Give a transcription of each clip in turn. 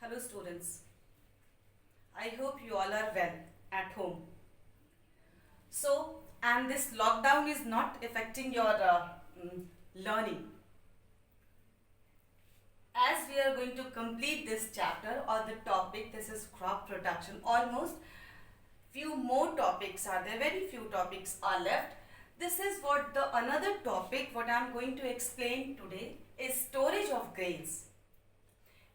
Hello students, I hope you all are well at home. And this lockdown is not affecting your learning. As we are going to complete this chapter or the topic, this is crop production. Almost few more topics are there, very few topics are left. This is what the another topic what I am going to explain today is storage of grains.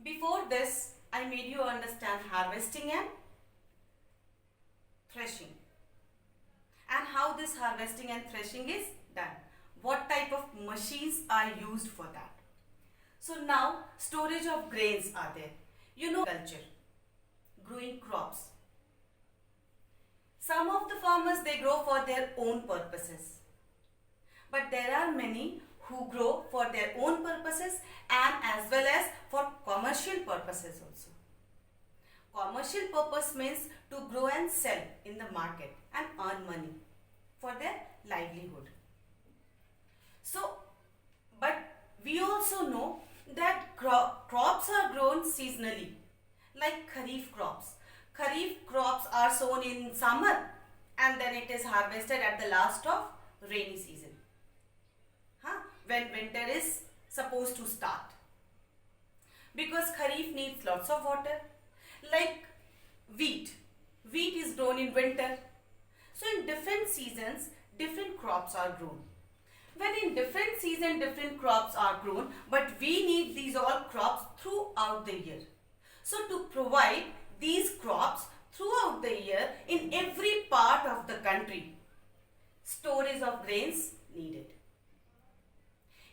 Before this, I made you understand harvesting and threshing and how this harvesting and threshing is done. What type of machines are used for that. So now storage of grains are there. You know culture, growing crops. Some of the farmers they grow for their own purposes. But there are many who grow for their own purposes and as well as for commercial purposes also. Commercial purpose means to grow and sell in the market and earn money for their livelihood. But we also know that crops are grown seasonally, like kharif crops. Kharif crops are sown in summer and then it is harvested at the last of rainy season. When winter is supposed to start. Because kharif needs lots of water. Like wheat. Wheat is grown in winter. So in different seasons, different crops are grown. When in different season, different crops are grown, but we need these all crops throughout the year. So to provide these crops throughout the year in every part of the country, storage of grains needed.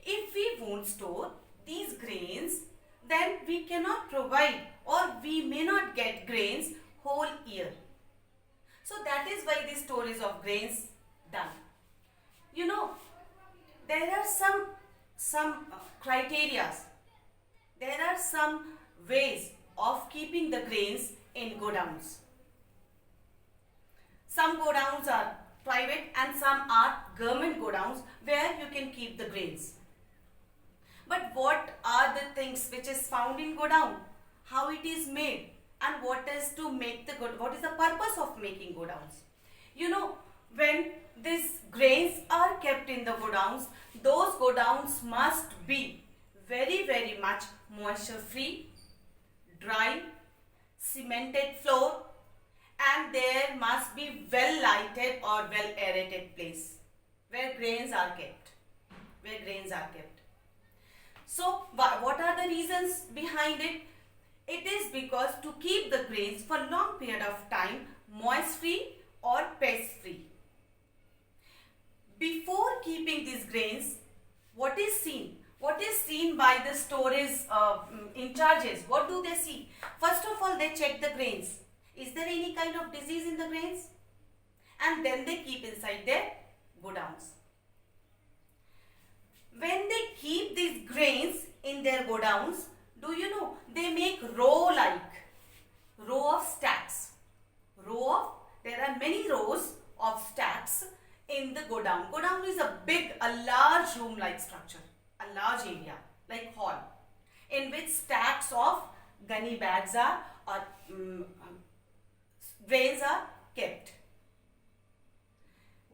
If we won't store these grains, then we cannot provide or we may not get grains whole year. So that is why the storage of grains done. You know, there are some criterias. There are some ways of keeping the grains in godowns. Some godowns are private and some are government godowns where you can keep the grains. But what are the things which is found in godown? How it is made and what is to make what is the purpose of making godowns? You know, when these grains are kept in the godowns, those godowns must be very much moisture free, dry, cemented floor, and there must be well lighted or well aerated place where grains are kept. So what are the reasons behind it? It is because to keep the grains for long period of time moist free or pest free. Before keeping these grains, what is seen? What is seen by the storage in charges? What do they see? First of all, they check the grains. Is there any kind of disease in the grains? And then they keep inside their godowns. When they keep these grains in their godowns, do you know, they make row of stacks. There are many rows of stacks in the godown. Godown is a large room like structure, a large area like hall in which stacks of gunny bags grains are kept.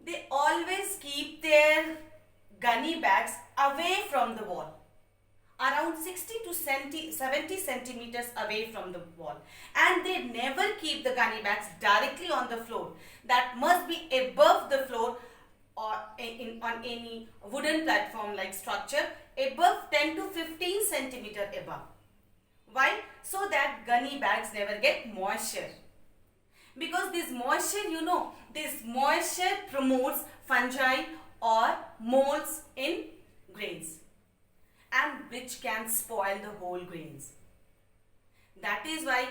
They always keep their gunny bags away from the wall, around 60 to 70 centimeters away from the wall, and they never keep the gunny bags directly on the floor. That must be above the floor or on any wooden platform like structure, above 10 to 15 centimeter above. Why? So that gunny bags never get moisture. Because this moisture, you know, this moisture promotes fungi or molds in grains and which can spoil the whole grains. That is why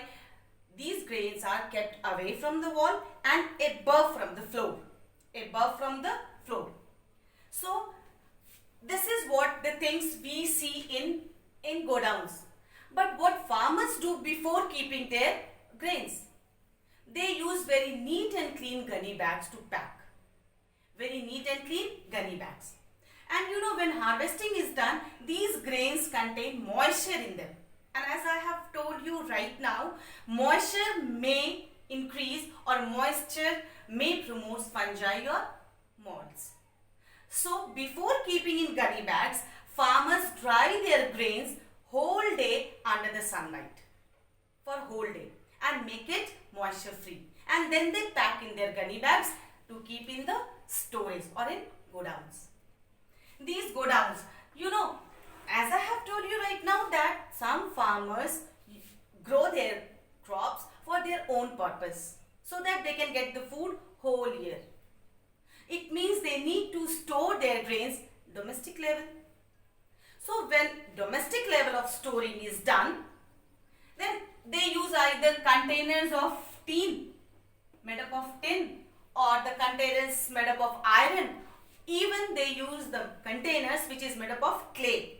these grains are kept away from the wall and above from the floor. So this is what the things we see in godowns. But what farmers do before keeping their grains? They use very neat and clean gunny bags to pack. Very neat and clean gunny bags. And you know, when harvesting is done, these grains contain moisture in them. And as I have told you ground right now, moisture may increase or moisture may promote fungi or molds. So before keeping in gunny bags, farmers dry their grains whole day under the sunlight for whole day and make it moisture free, and then they pack in their gunny bags to keep in the storage or in godowns. These godowns, as I have told you right now, that some farmers grow their crops for their own purpose so that they can get the food whole year. It means they need to store their grains domestic level. So when domestic level of storing is done, then they use either containers of tin, made up of tin, or the containers made up of iron. Even they use the containers which is made up of clay.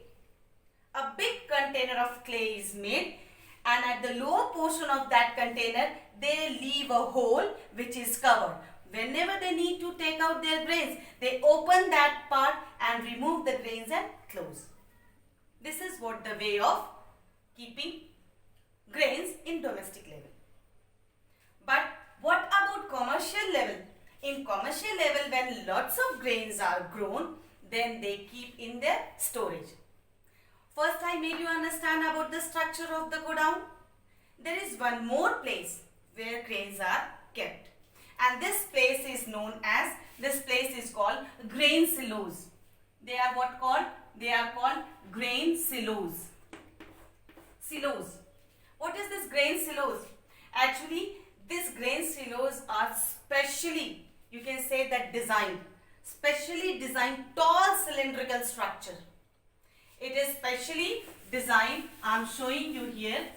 A big container of clay is made, and at the lower portion of that container they leave a hole which is covered. Whenever they need to take out their grains, they open that part and remove the grains and close. This is what the way of keeping grains in domestic level. But what about commercial level? In commercial level, when lots of grains are grown, then they keep in their storage. First, I made you understand about the structure of the godown. There is one more place where grains are kept, and this place is called grain silos. They are what called? They are called grain silos. Silos. What is this grain silos? Actually, these grain silos are specially, you can say that specially designed tall cylindrical structure. It is specially designed. I am showing you here.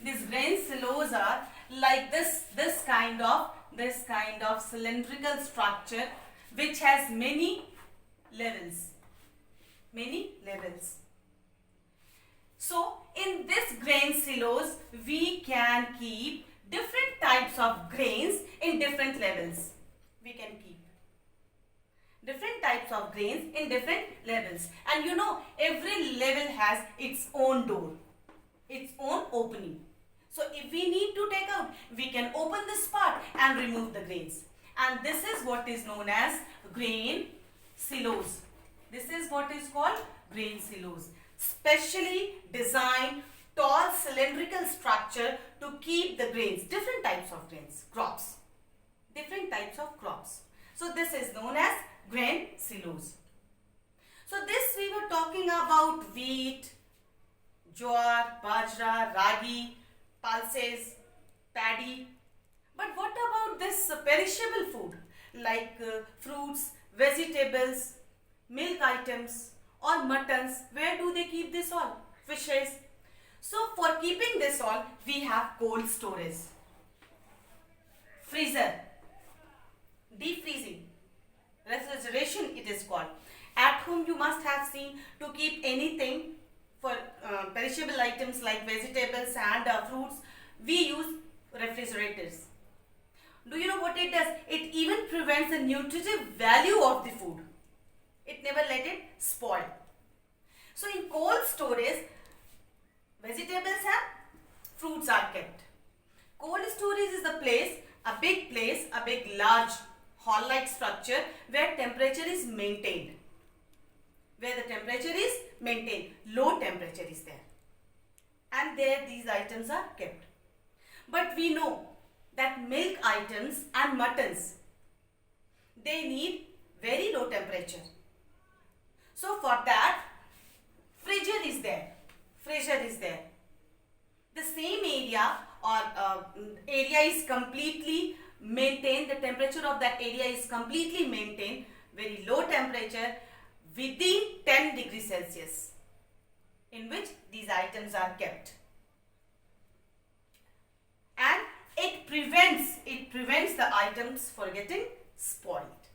These grain silos are like this kind of cylindrical structure which has many levels. So in this grain silos, we can keep different types of grains in different levels. We can keep different types of grains in different levels, and every level has its own door, its own opening. So if we need to take out, we can open this part and remove the grains, and this is what is known as grain silos. This is what is called grain silos. Specially designed tall cylindrical structure to keep the grains, different types of grains, crops, different types of crops. So this is known as grain silos. So this we were talking about wheat, jowar, bajra, ragi, pulses, paddy. But what about this perishable food like fruits, vegetables, milk items or muttons? Where do they keep this all? Fishes. So for keeping this all, we have cold storage, freezer, deep freezing, refrigeration it is called. At home you must have seen, to keep anything for perishable items like vegetables and fruits, we use refrigerators. Do you know what it does? It even prevents the nutritive value of the food. It never let it spoil. So in cold storage, vegetables and fruits are kept. Cold storage is the place, a big large hall-like structure where temperature is maintained. Low temperature is there. And there these items are kept. But we know that milk items and muttons, they need very low temperature. So for that, freezer is there. The same area or area is completely maintained. The temperature of that area is completely maintained. Very low temperature within 10 degrees Celsius, in which these items are kept. And it prevents the items from getting spoiled.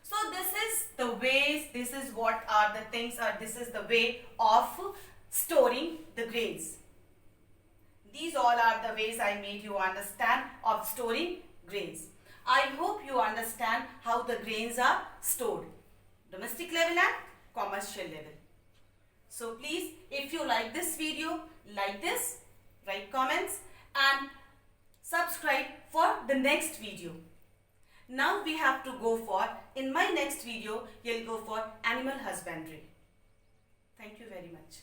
So this is the ways, this is what are the things, or this is the way of storing the grains. These all are the ways I made you understand of storing grains. I hope you understand how the grains are stored, domestic level and commercial level. So please, if you like this video, like this write comments and subscribe for the next video. Now we have to go for, in my next video, you'll go for animal husbandry. Thank you very much.